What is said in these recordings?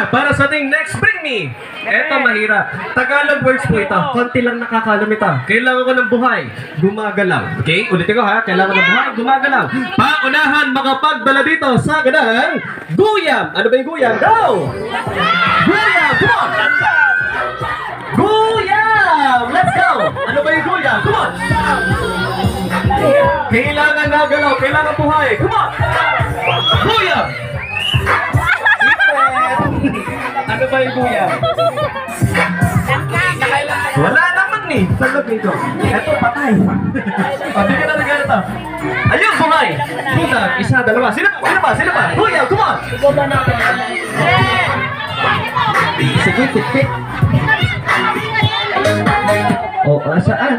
na, para sa ating next bring me. Eto mahirap. Tagalog words po ito. Konti lang nakakalam ito. Kailangan ko ng buhay, gumagalaw. Okay, ulitin ko ha. Kailangan ng buhay, gumagalaw. Paunahan makapagdala dito sa ganang guyam. Ano ba yung guyam? Go! Guyam! Come on! Guyam! Let's go! Ano ba yung guyam? Come on! Kailangan nagalaw, kailangan buhay. Come on! Guyam! Ano ba yung guyam? Wala naman eh. Sagot nito. Eto, patay. O, di ka na regalo to. Ayun, buhay. Puta, isa, dalawa. Sino pa? Sino pa? Sino pa? Guyam, come on! Sige, tik-tik. O, saan?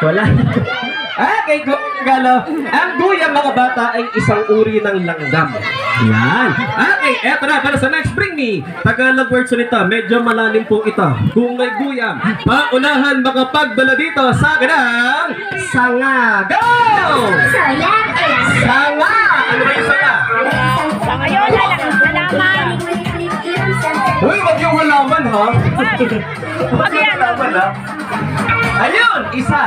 Wala. Okay, regalo. Ang guyam mga bata ay isang uri ng langgam. Yan. Okay, eto na para sa next bring me. Tagalog words nito, medyo malalim po ito. Kung may guyam, paunahan makapagdala dito sa ganang sanga. Go! Sanga! Ano ba yung sanga? Sanga yun, halaman. Uy, wag yung halaman ha? Wag yung halaman ha? Ayun, isa,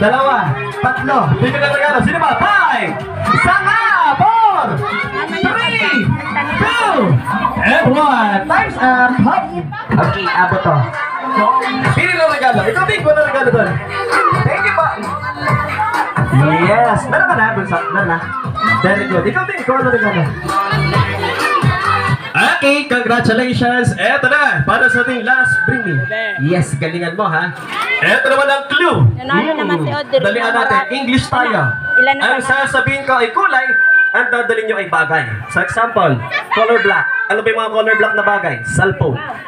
dalawa, tatlo. Bigyan na regalo. Sino ba? 5, sanga, 4, 3, 2, and 1. Time's up. Hop. Okay, abot to. Pili na regalo. Ikaw din ko na regalo doon. Thank you pa. Yes. Meron ka na, Bunsa? Meron na. Very good. Ikaw din ko na regalo. Okay, congratulations! Eto na, para sa ating last bring me. Yes, galingan mo ha. Eto naman ang clue. Naman si Audrey. Dalian natin, English tayo. Ang sasabihin ko ay kulay, ang dadalhin nyo ay bagay. Sa example, color black. Ano ba yung mga color black na bagay?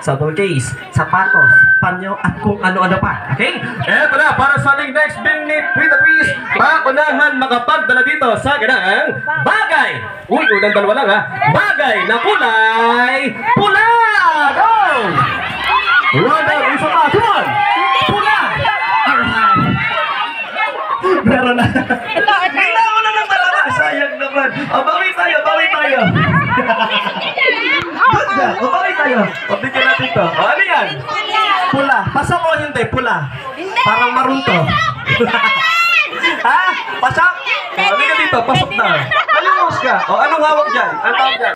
Cellphone case, sapatos, panyo, at kung ano-ano pa. Okay? Eto na, para sa ating next bring me with a twist, paunahan makapagdala dito sa ganang bagay. Uy, unang dalawa lang ha. Bagay na kulay pula! Go! Wala, isa pa. Come on! Pula! Meron na. Ito mo naman talaga. Sayang naman. O, bawi tayo, bawi tayo. Good ka. O, bawi tayo. O, bigyan natin to. O, ano yan? Pula. Pasok o hindi? Pula. Parang maroon to. Ha? Pasok? O, hindi ka dito. Pasok na. Ano ka? O, anong hawak dyan? Anong tawag dyan?